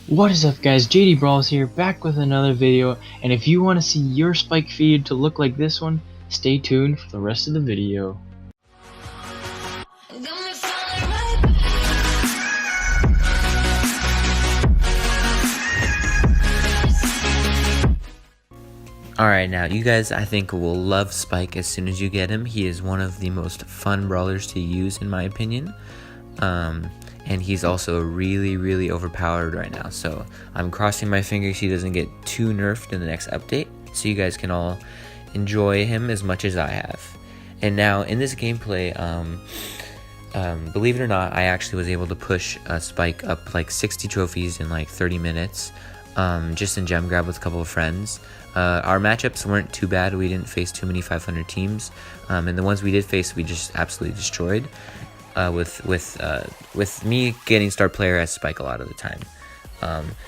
What is up guys, JD Brawlz here, back with another video, and if you want to see your spike feed to look like this one, stay tuned for the rest of the video. Alright, now you guys I think will love Spike as soon as you get him. He is one of the most fun brawlers to use in my opinion. And he's also really overpowered right now. So I'm crossing my fingers he doesn't get too nerfed in the next update, so you guys can all enjoy him as much as I have. And now in this gameplay, believe it or not, I actually was able to push Spike up like 60 trophies in like 30 minutes. Just in gem grab with a couple of friends. Our matchups weren't too bad. We didn't face too many 500 teams, and the ones we did face, we just absolutely destroyed. With me getting star player as Spike a lot of the time.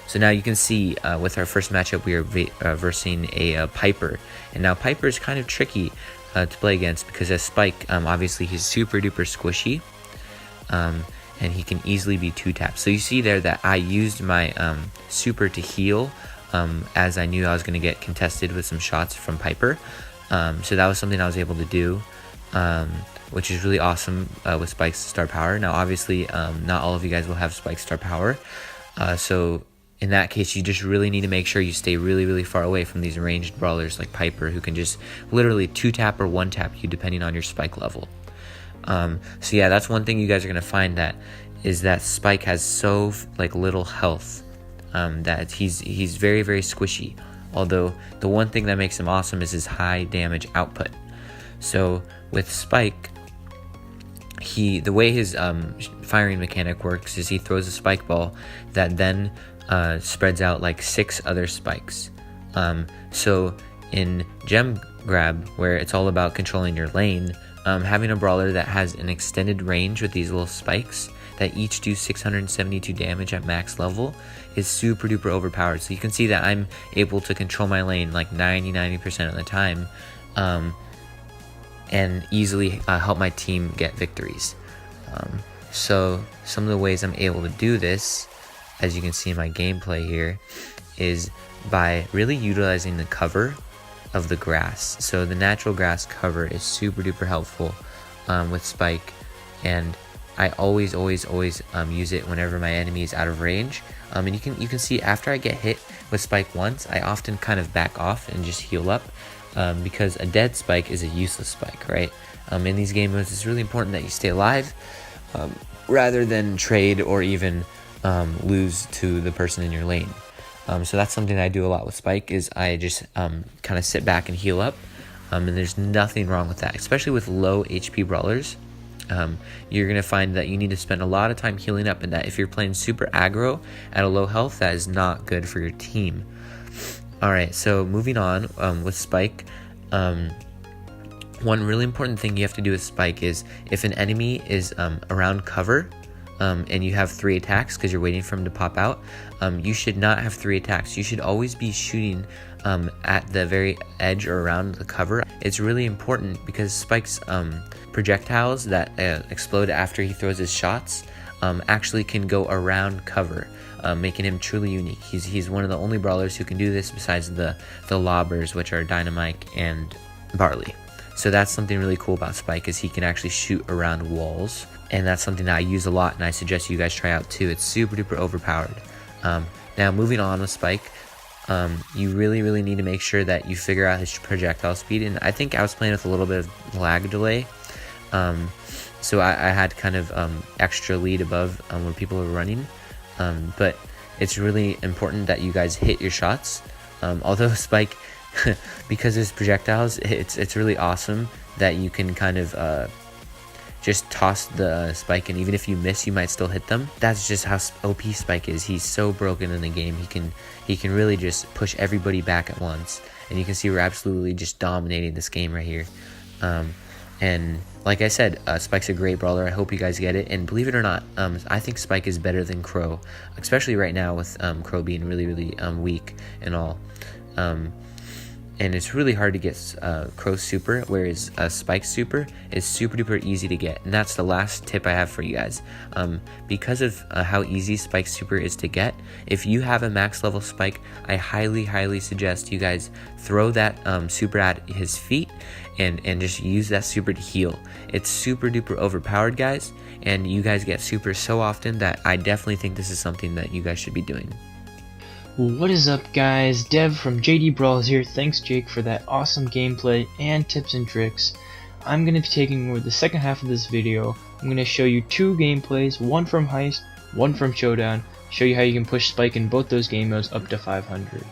So now you can see with our first matchup, we are versing a Piper, and now Piper is kind of tricky to play against because as Spike, obviously he's super duper squishy. And he can easily be 2-tapped. So you see there that I used my super to heal as I knew I was going to get contested with some shots from Piper. So that was something I was able to do, which is really awesome with Spike's star power. Now obviously not all of you guys will have Spike's star power. So in that case, you just really need to make sure you stay really far away from these ranged brawlers like Piper, who can just literally 2-tap or 1-tap you depending on your Spike level. So yeah, that's one thing you guys are gonna find is that Spike has so like little health, that he's very squishy. Although the one thing that makes him awesome is his high damage output. So with Spike, the way his firing mechanic works is he throws a spike ball that then spreads out like 6 other spikes. So in gem grab, where it's all about controlling your lane, having a brawler that has an extended range with these little spikes that each do 672 damage at max level is super duper overpowered. So you can see that I'm able to control my lane like 90% of the time, and easily help my team get victories. So some of the ways I'm able to do this, as you can see in my gameplay here, is by really utilizing the cover of the grass. So the natural grass cover is super duper helpful with Spike, and I always use it whenever my enemy is out of range. And you can see after I get hit with Spike once, I often kind of back off and just heal up, because a dead Spike is a useless Spike, right? In these game modes, it's really important that you stay alive rather than trade or even lose to the person in your lane. So that's something that I do a lot with Spike, is I just kind of sit back and heal up, and there's nothing wrong with that, especially with low HP brawlers. You're going to find that you need to spend a lot of time healing up, and that if you're playing super aggro at a low health, that is not good for your team. Alright, so moving on with Spike, one really important thing you have to do with Spike is if an enemy is around cover, and you have 3 attacks because you're waiting for him to pop out, you should not have 3 attacks. You should always be shooting at the very edge or around the cover. It's really important because Spike's projectiles that explode after he throws his shots actually can go around cover, making him truly unique. He's one of the only brawlers who can do this besides the lobbers, which are Dynamite and Barley. So that's something really cool about Spike, is he can actually shoot around walls, and that's something that I use a lot and I suggest you guys try out too. It's super duper overpowered. Now moving on with Spike, you really need to make sure that you figure out his projectile speed, and I think I was playing with a little bit of lag delay, so I had kind of extra lead above where people were running, but it's really important that you guys hit your shots. Although Spike, because of his projectiles, it's really awesome that you can kind of just toss the Spike, and even if you miss, you might still hit them. That's just how OP Spike is. He's so broken in the game. He can really just push everybody back at once, and you can see we're absolutely just dominating this game right here. And like I said, Spike's a great brawler. I hope you guys get it. And believe it or not, I think Spike is better than Crow, especially right now with Crow being really weak and all. and it's really hard to get Crow's super, whereas Spike's super is super duper easy to get. And that's the last tip I have for you guys. Because of how easy Spike's super is to get, if you have a max level Spike, I highly suggest you guys throw that super at his feet and just use that super to heal. It's super duper overpowered, guys, and you guys get super so often that I definitely think this is something that you guys should be doing. What is up, guys? Dev from JD Brawlz here. Thanks, Jake, for that awesome gameplay and tips and tricks. I'm going to be taking over the second half of this video. I'm going to show you two gameplays, one from Heist, one from Showdown, show you how you can push Spike in both those game modes up to 500.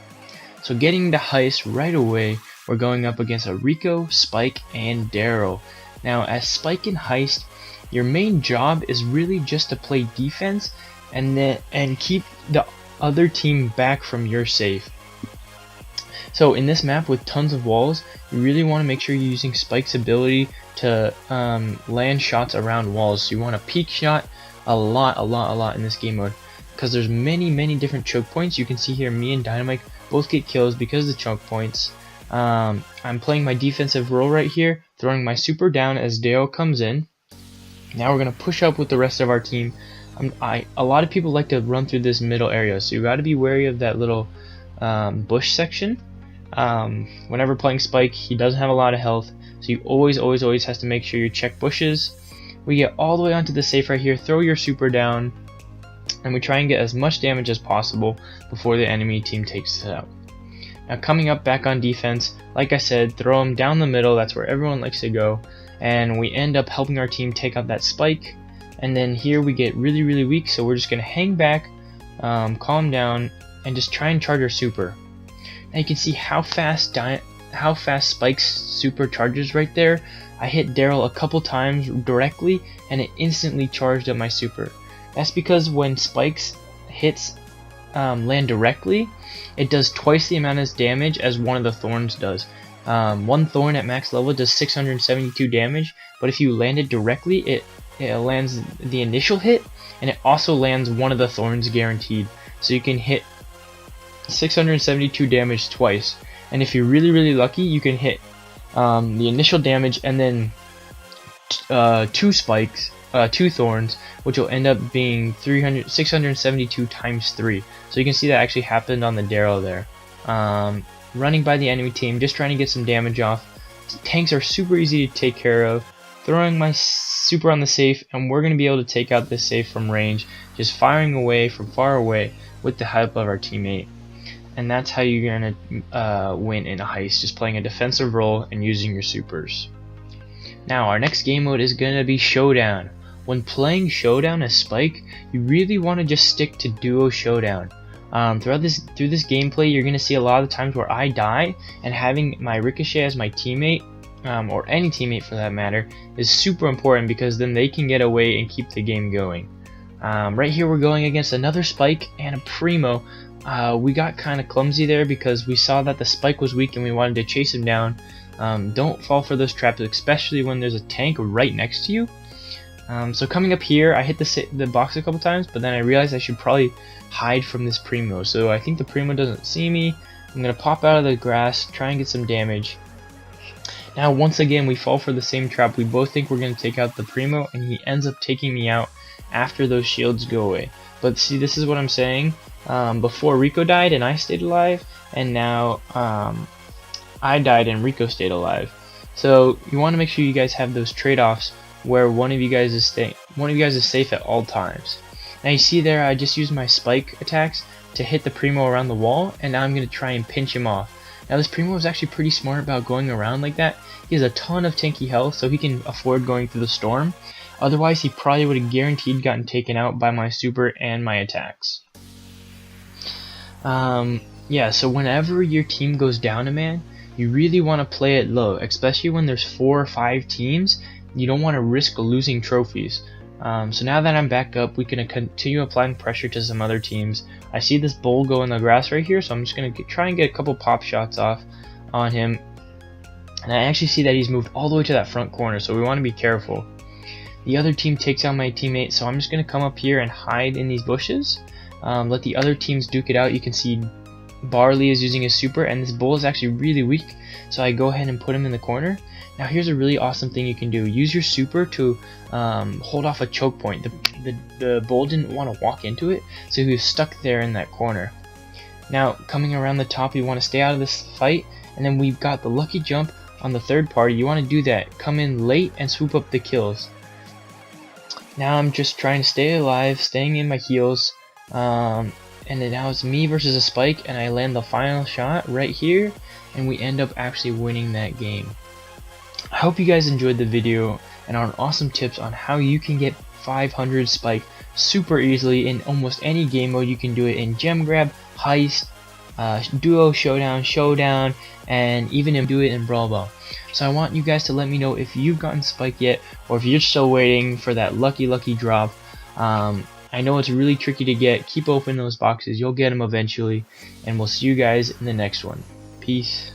So getting to Heist right away, we're going up against a Rico, Spike, and Daryl. Now, as Spike in Heist, your main job is really just to play defense and keep the other team back from your safe. So in this map with tons of walls, you really want to make sure you're using Spike's ability to land shots around walls. So you want to peek shot a lot in this game mode, because there's many different choke points. You can see here me and Dynamite both get kills because of the choke points. I'm playing my defensive role right here, throwing my super down as Dale comes in. Now we're going to push up with the rest of our team. A lot of people like to run through this middle area, so you got to be wary of that little bush section. Whenever playing Spike, he doesn't have a lot of health, so you always has to make sure you check bushes. We get all the way onto the safe right here, throw your super down, and we try and get as much damage as possible before the enemy team takes it out. Now coming up back on defense, like I said, throw him down the middle, that's where everyone likes to go, and we end up helping our team take out that Spike. And then here we get really weak, so we're just going to hang back, calm down, and just try and charge our super. Now you can see how fast Spike's super charges right there. I hit Daryl a couple times directly, and it instantly charged up my super. That's because when Spike's hits land directly, it does twice the amount of damage as one of the thorns does. One thorn at max level does 672 damage, but if you land it directly, it lands the initial hit, and it also lands one of the thorns guaranteed. So you can hit 672 damage twice, and if you're really lucky, you can hit the initial damage and then two thorns, which will end up being 672 times 3. So you can see that actually happened on the Daryl there. Running by the enemy team, just trying to get some damage off. Tanks are super easy to take care of. Throwing my super on the safe, and we're going to be able to take out this safe from range, just firing away from far away with the help of our teammate. And that's how you're going to win in a heist, just playing a defensive role and using your supers. Now our next game mode is going to be Showdown. When playing Showdown as Spike, you really want to just stick to duo Showdown. Through this gameplay, you're going to see a lot of the times where I die, and having my Ricochet as my teammate, or any teammate for that matter, is super important, because then they can get away and keep the game going. Right here we're going against another Spike and a Primo. We got kind of clumsy there because we saw that the Spike was weak and we wanted to chase him down. Don't fall for those traps, especially when there's a tank right next to you. So coming up here, I hit the box a couple times, but then I realized I should probably hide from this Primo. So I think the Primo doesn't see me. I'm going to pop out of the grass, try and get some damage. Now once again we fall for the same trap. We both think we're going to take out the Primo, and he ends up taking me out after those shields go away. But see, this is what I'm saying. Before Rico died and I stayed alive, and now I died and Rico stayed alive. So you want to make sure you guys have those trade-offs where one of you guys is safe at all times. Now you see there, I just used my Spike attacks to hit the Primo around the wall, and now I'm going to try and pinch him off. Now this Primo is actually pretty smart about going around like that. He has a ton of tanky health, so he can afford going through the storm. Otherwise, he probably would have guaranteed gotten taken out by my super and my attacks. Yeah, so whenever your team goes down a man, you really want to play it low, especially when there's 4 or 5 teams. You don't want to risk losing trophies. So now that I'm back up, we can continue applying pressure to some other teams. I see this bull go in the grass right here, so I'm just going to try and get a couple pop shots off on him. And I actually see that he's moved all the way to that front corner, so we want to be careful. The other team takes out my teammate, so I'm just going to come up here and hide in these bushes. Let the other teams duke it out. You can see Barley is using his super, and this bull is actually really weak, so I go ahead and put him in the corner. Now here's a really awesome thing you can do. Use your super to hold off a choke point. The bull didn't want to walk into it, so he was stuck there in that corner. Now coming around the top, you want to stay out of this fight, and then we've got the lucky jump on the third party. You want to do that. Come in late and swoop up the kills. Now I'm just trying to stay alive, staying in my heals. And then now it's me versus a Spike, and I land the final shot right here, and we end up actually winning that game. I hope you guys enjoyed the video and our awesome tips on how you can get 500 Spike super easily in almost any game mode. You can do it in Gem Grab, Heist, Duo, Showdown, and even do it in Brawl Ball. So I want you guys to let me know if you've gotten Spike yet, or if you're still waiting for that lucky drop. I know it's really tricky to get. Keep opening those boxes. You'll get them eventually. And we'll see you guys in the next one. Peace.